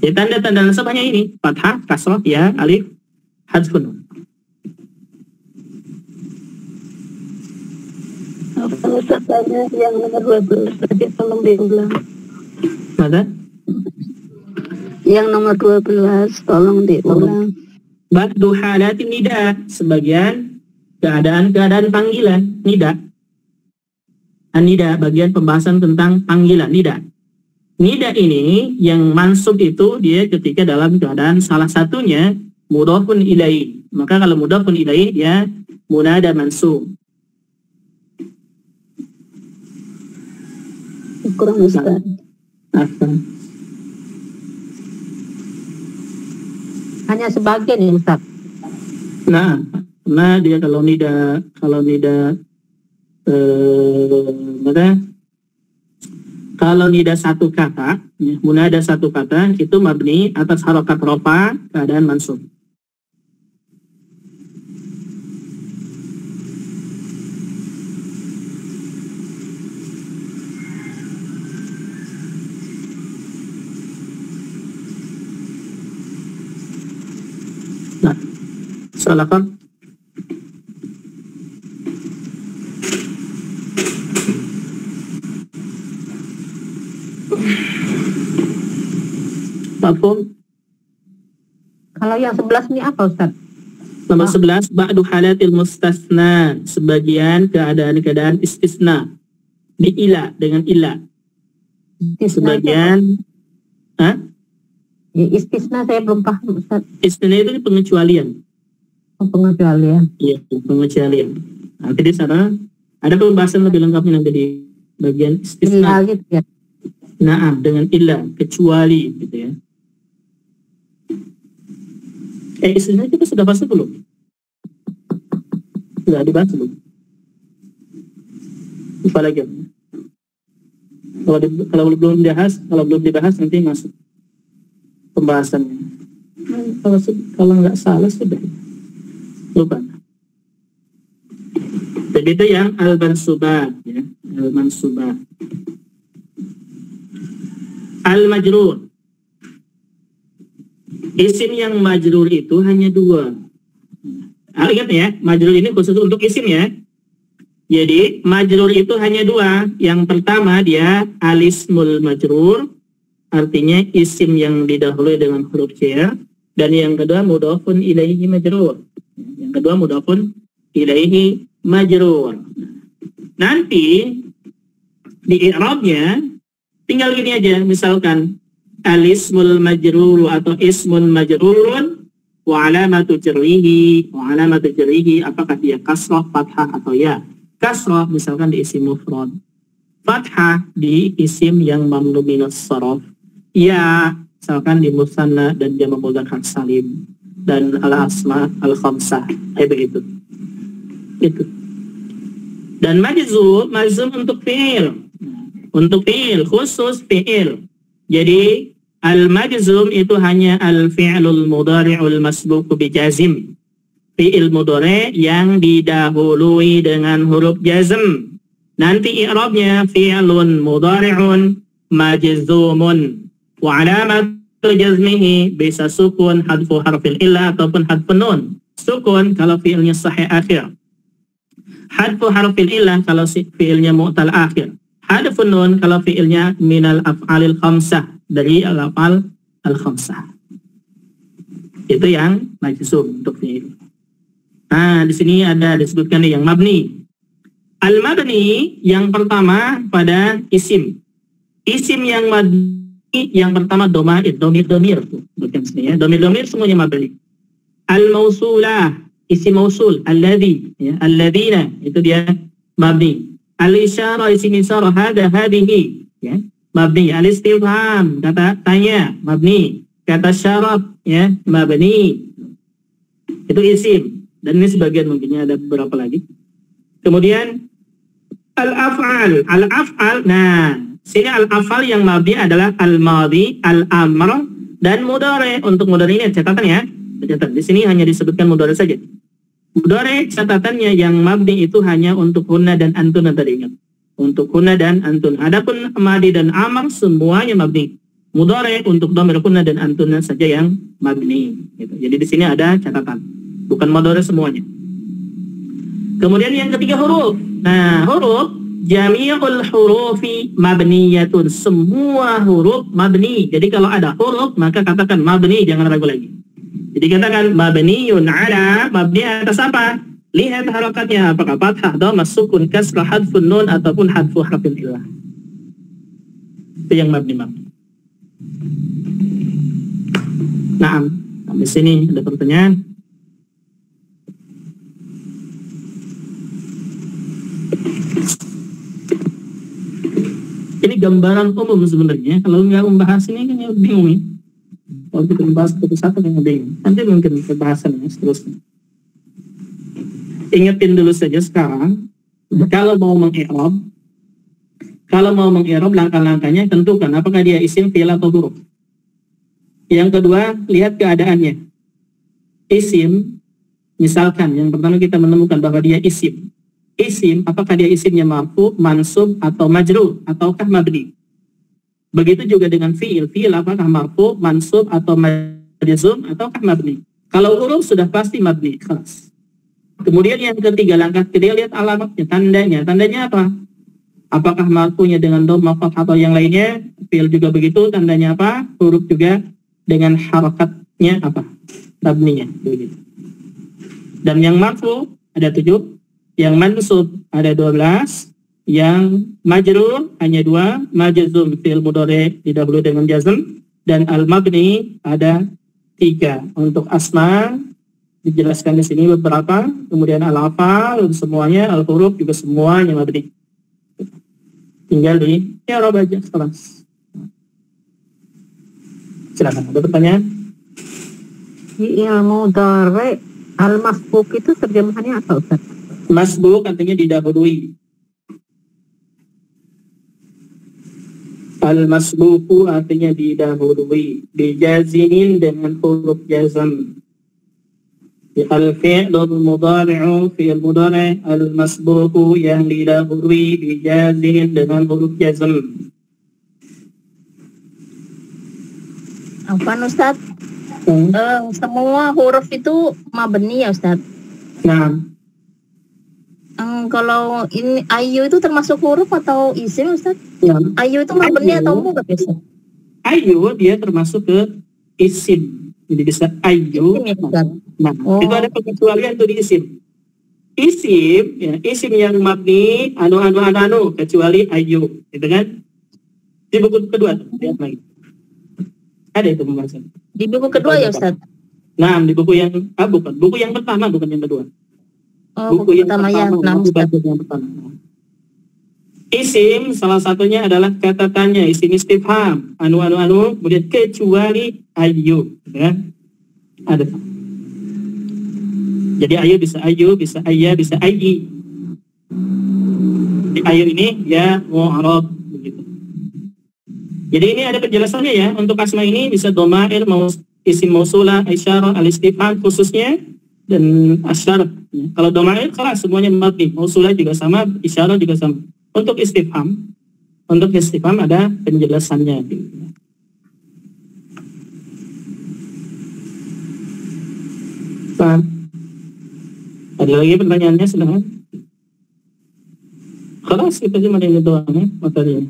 A: Ya, tanda-tanda nasab hanya ini, fathah, kasrah, ya, alif, hadfun nun.
C: Kalau tanya yang nomor 12 tadi tolong diulang.
A: Mana?
C: Yang nomor 12 tolong diulang.
A: Ba'du halatin nida, sebagian keadaan-keadaan panggilan, nida. Nida, bagian pembahasan tentang panggilan, nida. Nida ini yang mansub itu dia ketika dalam keadaan salah satunya mudhafun ilaih. Maka kalau mudhafun ilaih ya munada mansub.
C: Kurang Ustaz.
B: Hanya sebagian ya Ustaz.
A: Nah dia kalau nida maka kalau nida satu kata, ya, munada satu kata itu mabni atas harokat rofa keadaan mansub. Soal akhir. Mafhum?
B: Kalau yang 11 ini apa Ustaz?
A: Nomor 11, ba'du halatil mustasna, sebagian keadaan-keadaan istisna. Diila dengan ila.
B: Istisna
A: Sebagian
B: istisna saya belum paham Ustaz.
A: istisna itu pengecualian.
B: Pengecualian.
A: Iya, pengecualian. Nanti di sana ada pembahasan lebih lengkapnya nanti di bagian istisna.
B: Iya gitu ya.
A: Naam, dengan illa, kecuali gitu ya. Istisna kita sudah bahas belum? Sudah dibahas belum? Lupa lagi. Kalau belum dibahas nanti masuk pembahasannya. Kalau nggak salah sudah lupa. Jadi itu yang al-mansubat ya, al-mansubat. Al-majrur. Isim yang majrur itu hanya dua. Ingat ya, majrur ini khusus untuk isim ya. Jadi majrur itu hanya dua. Yang pertama dia alismul majrur, artinya isim yang didahului dengan huruf jar. Dan yang kedua mudhafun ilaihi majrur. Yang kedua mudhafun ilaihi majrur. Nanti di i'rabnya tinggal gini aja, misalkan alismul majrur atau ismun majrurun wa alamatu jarrihi apakah dia kasrah, fathah atau ya. Kasrah misalkan di isim mufrad, fathah di isim yang mamnu minas saraf, ya misalkan di musanna dan dia mudzakkar salim, dan al asma al khamsah kayak begitu. Itu. Dan majzum untuk fi'il. Untuk fi'il khusus fi'il. Jadi al-majzum itu hanya al-fi'lul mudhari'ul masbuq bi jazim. Fi'il mudhari' yang didahului dengan huruf jazm. Nanti i'rabnya fi'lun mudhari'un majzumun. Wa alamatu jazmihi bisa sukun hadfu harfil illah ataupun hadfun nun. Sukun kalau fi'ilnya sahih akhir. Hadfu harfil illah kalau fi'ilnya mu'tal akhir. Hadfun nun kalau fi'ilnya minal af'alil khamsah, dari al-af'al al-khamsah. Itu yang majzum untuk fi'il. Nah, di sini ada disebutkan yang mabni. Al-mabni yang pertama pada isim. Isim yang mabni yang pertama domir. Bukan sini ya. Domir semuanya mabni. Al-mausulah, isim mausul, alladhi, ya, alladhina, itu dia mabni. Al-isyarah, isim isyarah, hadihi, ya, mabni. Al-istifham, kata tanya, mabni. Kata syaraf, ya, mabni. Itu isim. Dan ini sebagian mungkinnya ada beberapa lagi. Kemudian al-af'al. Al-af'al, nah, sini al-af'al yang mabni adalah al-madhi, al-amr, dan mudhari. Untuk mudhari ini catatan ya. Catatan. Di sini hanya disebutkan mudhari saja. Mudhari catatannya yang mabni itu hanya untuk hunna dan antun, tadi ingat. Untuk hunna dan antun. Adapun madi dan amr semuanya mabni. Mudhari untuk dhamir hunna dan antun saja yang mabni. Gitu. Jadi di sini ada catatan. Bukan mudhari semuanya. Kemudian yang ketiga huruf. Nah, huruf jami'ul hurufi mabniyatun. Semua huruf mabni. Jadi kalau ada huruf maka katakan mabni, jangan ragu lagi. Jadi katakan mabniyun ala, mabni atas apa? Lihat harakatnya, apakah fathah, dhammah, sukun, kasrah, hadfun nun ataupun hadfu harfil illah. Itu yang mabni. Nah, sampai sini ada pertanyaan. Ini gambaran umum sebenarnya. Kalau nggak membahas ini kan ya bingung ya. Kalau kita membahas satu-satu kan bingung. Nanti mungkin pembahasannya seterusnya. Ingetin dulu saja sekarang. Kalau mau mengi'rab, langkah-langkahnya tentukan apakah dia isim, fi'il atau huruf. Yang kedua, lihat keadaannya. Isim, misalkan yang pertama kita menemukan bahwa dia isim. Isim, apakah dia isimnya marfu, mansub, atau majrur, ataukah mabni. Begitu juga dengan fi'il. Fi'il apakah marfu, mansub, atau majzum, ataukah mabni. Kalau huruf sudah pasti mabni, kelas. Kemudian yang ketiga, langkah ketiga, lihat alamatnya, tandanya. Tandanya apa? Apakah marfu'nya dengan dhammah atau yang lainnya? Fi'il juga begitu, tandanya apa? Huruf juga dengan harakatnya apa? Mabninya, begitu. Dan yang marfu ada 7, yang mansub ada 12, yang majrur hanya 2, majzum fi'il mudhari didahului dengan jazm, dan al-mabni ada 3. Untuk asma dijelaskan di sini beberapa, kemudian al-afal semuanya, al-huruf juga semuanya mabni. Tinggal di i'rab aja kelas. Silakan, ada pertanyaan?
B: Fi'il mudhari al-masbuk itu terjemahannya apa, Ustaz?
A: Masbuk artinya didahului. Al-masbuku artinya didahului. Bijazinin dengan huruf jazam. Al-fi'lul mudhari'u fi'il mudhari' al-masbuku yang didahului bijazinin dengan huruf jazam.
B: Apa, Ustaz? Semua huruf itu mabni ya, Ustaz?
A: Nah,
B: kalau ini ayu itu termasuk huruf atau isim, Ustaz?
A: ya.
B: Ayu itu mabni atau mudhaf, Ustaz?
A: Ayu dia termasuk ke isim. Jadi bisa ayu.
B: Isim ya, Ustaz?
A: Nah,
B: Oh.
A: itu ada pengecualian tuh di isim. Isim, ya, isim yang mabni anu kecuali ayu, gitu kan? Di buku kedua tuh, lihat lagi. Ada itu pembahasan.
B: Di buku kedua ya, Ustaz?
A: Nah, di buku yang bukan, buku yang pertama bukan yang kedua.
B: Oh, buku
A: yang
B: pertama ya.
A: pertama,
B: Nah,
A: buku
B: Ustaz.
A: yang pertama. Isim salah satunya adalah kata tanya, isim istifham, anu, kemudian kecuali ayu, gitu kan? Ada. Jadi ayu, bisa ayya, bisa ayyi. Di ayu ini ya mu'arab begitu. Jadi ini ada penjelasannya ya. Untuk asma ini bisa dhamair, isim mausulah, isyarah, al-istifham khususnya, dan asyarat. Kalau dhamair kelas semuanya mabni, mausulah juga sama, isyarah juga sama. Untuk istifham ada penjelasannya. Ada lagi pertanyaannya, silakan. Kelas kita cuma ini doang ya materinya.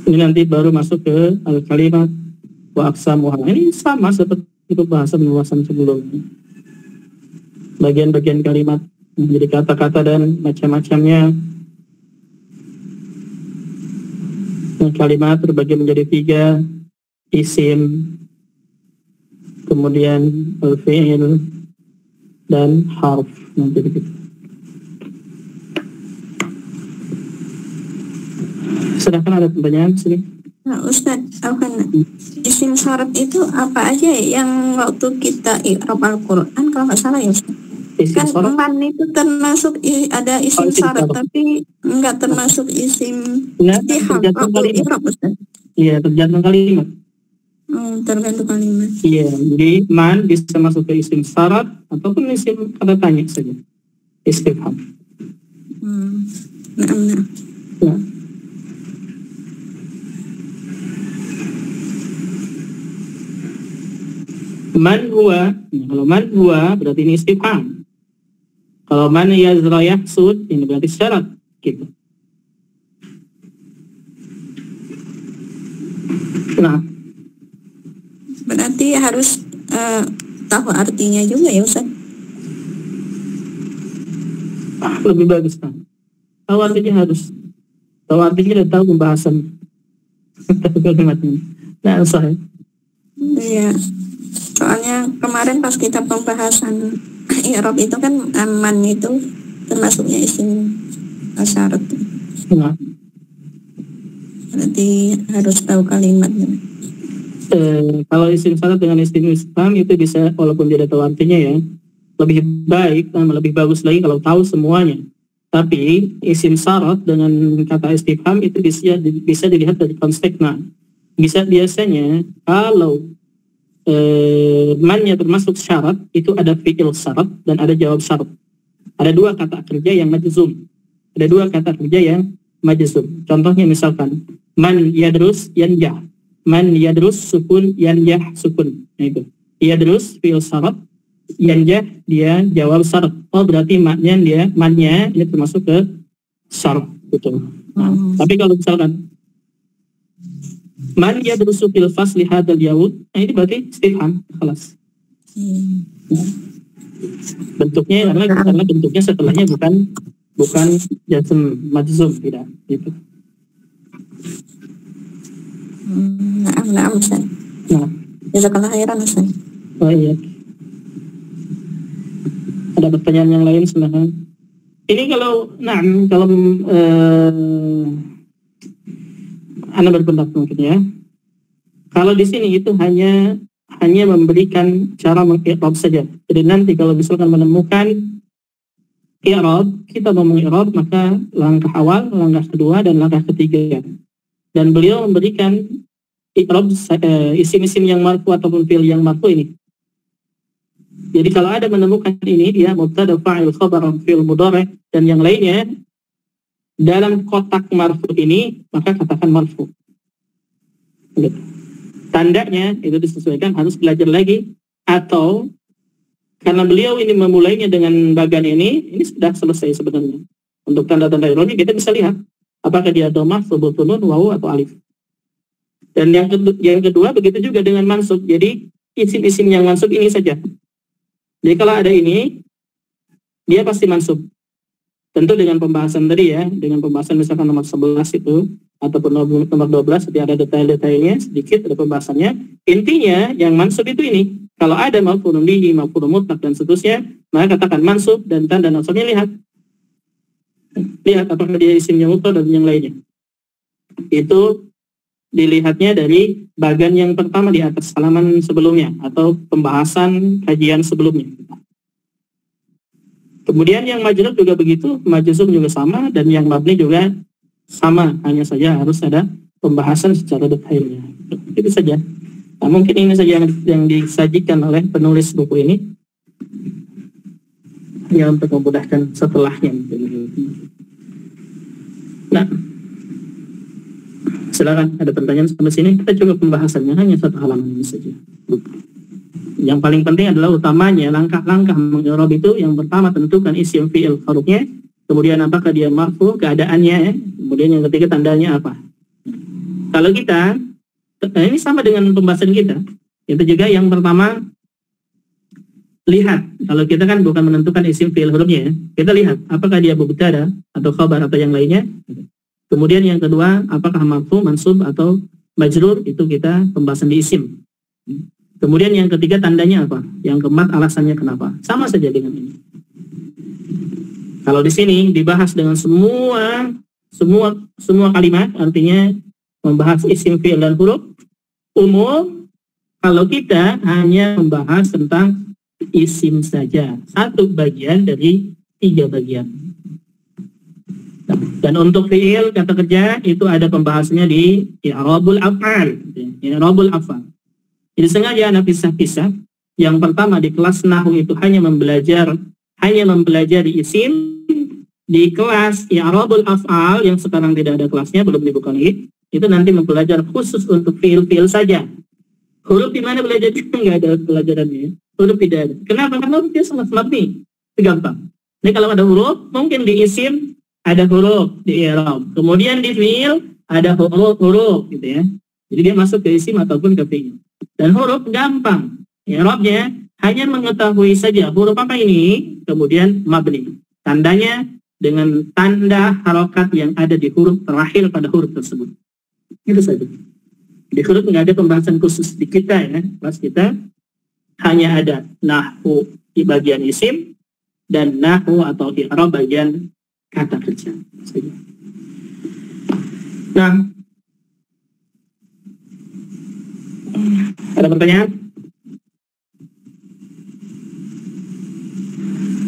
A: Ini nanti baru masuk ke al-kalimat wa aqsamuha. Ini sama seperti pembahasan sebelumnya. Bagian-bagian kalimat menjadi kata-kata dan macam-macamnya. Kalimat terbagi menjadi 3, isim, kemudian al-fi'il, dan harf. Nanti begitu. Sedangkan ada pertanyaan sini.
C: Nah, Ustadz, isim syarat itu apa aja yang waktu kita i'rab Al-Quran kalau nggak salah ya, Ustadz?
A: Isim
C: Kan
A: syarat?
C: man itu termasuk ada isim
A: isim
C: syarat,
A: syarat.
C: tapi nggak termasuk isim
A: Nah,
C: istiham
A: tergantung
C: waktu
A: kalimat.
C: i'rab, Ustadz.
A: Iya, tergantung kalimat.
C: Tergantung kalimat.
A: Iya, jadi man bisa masuk ke isim syarat ataupun isim kata tanya saja. Istifham.
C: Nah.
A: Nah. Man huwa, kalau man huwa berarti ini istifham. Kalau man yazra yahsud ini berarti syarat gitu. Nah,
C: Berarti harus tahu artinya juga ya, Ustaz?
A: lebih bagus kan. Tahu artinya harus. Tahu artinya dan tahu pembahasan. Tahu kalimatnya. Nah, saya.
C: Iya. Soalnya kemarin pas kita pembahasan i'rab itu kan aman itu termasuknya isim syarat.
A: Nah,
C: Berarti harus tahu kalimatnya.
A: kalau isim syarat dengan isim istifham itu bisa walaupun tidak tahu artinya ya, lebih baik dan lebih bagus lagi kalau tahu semuanya. Tapi isim syarat dengan kata istifham itu bisa dilihat dari konteksnya. Biasanya kalau man-nya termasuk syarat itu ada fi'il syarat dan ada jawab syarat. Ada 2 kata kerja yang majzum. Ada 2 kata kerja yang majzum. Contohnya misalkan man yadrus yanjah. man yadrus sukun, yanjah sukun. Nah itu. Yadrus fi'il syarat, yanjah dia jawab syarat. Oh berarti mannya ini termasuk ke syarat gitu. Nah, tapi kalau misalkan man yadrusu fil fasli hadzal yawm, nah ini berarti istifham, kelas. Bentuknya karena bentuknya setelahnya bukan jazm majzum, tidak gitu.
C: Nah, Ustaz.
A: Nah,
C: Jazakallah khairan, Ustaz.
A: oh iya. Ada pertanyaan yang lain silakan. Ini kalau Anda berpendapat mungkin ya. Kalau di sini itu hanya memberikan cara meng-i'rab saja. Jadi nanti kalau misalkan menemukan i'rab, kita mau meng-i'rab, maka langkah awal, langkah kedua, dan langkah ketiga. Dan beliau memberikan i'rab isim-isim yang marfu ataupun fi'il yang marfu ini. Jadi kalau ada menemukan ini, dia mubtada, fa'il, khabar, fi'il mudhari' dan yang lainnya dalam kotak marfu ini, maka katakan marfu. Tandanya itu disesuaikan, harus belajar lagi, atau karena beliau ini memulainya dengan bagian ini sudah selesai sebenarnya. Untuk tanda-tanda ironi kita bisa lihat apakah dia dhammah, thubutun, wawu atau alif. Dan yang kedua begitu juga dengan mansub. Jadi isim-isim yang mansub ini saja. Jadi kalau ada ini, dia pasti mansub. Tentu dengan pembahasan tadi ya, dengan pembahasan misalkan nomor 11 itu, ataupun nomor 12, jadi ada detail-detailnya, sedikit ada pembahasannya. Intinya, yang mansub itu ini. Kalau ada maf'ulun bihi, maf'ulun mutlaq, dan seterusnya, maka katakan mansub, dan tanda nasabnya lihat. Lihat apakah dia isimnya mutlaq dan yang lainnya. Itu dilihatnya dari bagian yang pertama di atas halaman sebelumnya, atau pembahasan kajian sebelumnya. Kemudian yang majrur juga begitu, majzum juga sama, dan yang mabni juga sama, hanya saja harus ada pembahasan secara detailnya. Itu saja. Nah, mungkin ini saja yang disajikan oleh penulis buku ini, hanya untuk memudahkan setelahnya. Nah, silakan, ada pertanyaan sampai sini. Kita coba pembahasannya hanya satu halaman ini saja. Yang paling penting adalah utamanya langkah-langkah meng-i'rab itu. Yang pertama, tentukan isim fi'il hurufnya, kemudian apakah dia marfu, keadaannya ya. Kemudian yang ketiga, tandanya apa. Kalau kita ini sama dengan pembahasan kita, itu juga yang pertama lihat. Kalau kita kan bukan menentukan isim fi'il hurufnya ya. Kita lihat apakah dia mubtada atau khabar atau yang lainnya. Kemudian yang kedua, apakah marfu, mansub atau majrur, itu kita pembahasan di isim. Kemudian yang ketiga, tandanya apa? Yang keempat, alasannya kenapa. Sama saja dengan ini. Kalau di sini dibahas dengan semua kalimat, artinya membahas isim fi'il dan huruf umum. Kalau kita hanya membahas tentang isim saja, satu bagian dari 3 bagian. Dan untuk fi'il, kata kerja, itu ada pembahasannya di i'rabul af'al. I'rabul af'al. Jadi sengaja anak pisah-pisah. Yang pertama di kelas nahwu itu hanya mempelajari isim. Di kelas i'rabul af'al yang sekarang tidak ada kelasnya, belum dibuka lagi, itu nanti mempelajari khusus untuk fi'il saja. Huruf di mana belajarnya? Nggak ada pelajarannya. Huruf tidak ada. Kenapa? Karena dia sangat mabni. Gampang. Jadi kalau ada huruf, mungkin di isim ada huruf di i'rab. Kemudian di fi'il ada huruf gitu ya. Jadi dia masuk ke isim ataupun ke fi'il. Dan huruf gampang. I'rabnya hanya mengetahui saja huruf apa ini, kemudian mabni. Tandanya dengan tanda harokat yang ada di huruf terakhir pada huruf tersebut. Itu saja. Di huruf nggak ada pembahasan khusus di kita ya. Kelas kita hanya ada nahwu di bagian isim dan nahwu atau i'rab bagian kata kerja saja. Nah, ada pertanyaan?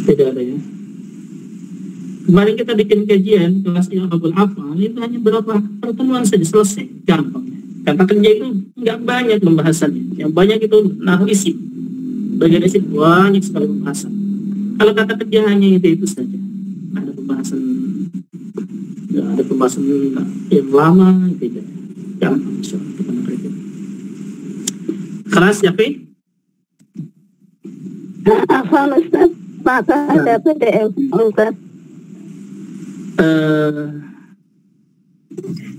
A: Tidak ada ya. Kemarin kita bikin kajian kelas i'rabul af'al, itu hanya berapa pertemuan saja, selesai, gampang. Kata kerja itu nggak banyak pembahasannya, yang banyak itu nahwu isim. Bagian isim banyak sekali pembahasan. Kalau kata kerja hanya itu saja. Ada pembahasan, nggak ada pembahasan yang lama, tidak. Gampang soal kata kerja. Keras, Yafi?
B: Afan Ustaz, masa ada PDF Ustaz.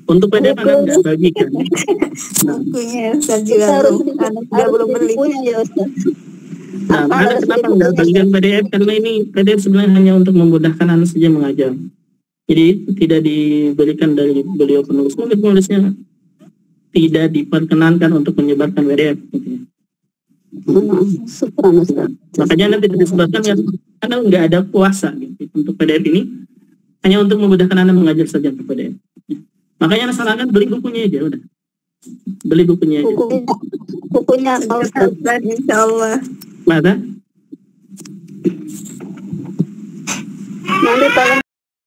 A: Untuk PDF Anda nggak bagikan.
C: Bukunya Ustaz juga belum beli.
B: Punya ya Ustaz.
A: Nah, Anda kenapa nggak bagikan PDF? Karena ini PDF sebenarnya hanya untuk memudahkan Anda saja mengajar. Jadi tidak diberikan dari beliau penulis. Mungkin penulisnya tidak diperkenankan untuk menyebarkan PDF. Gitu ya. Makanya Anda tidak disebutkan ya, karena nggak ada kuasa gitu, untuk PDF ini. Hanya untuk memudahkan Anda mengajar saja untuk PDF. Makanya Anda sarankan beli bukunya aja udah. Beli bukunya aja.
B: Bukunya Ustaz,
C: Insyaallah.
A: Mana?
B: nanti tolong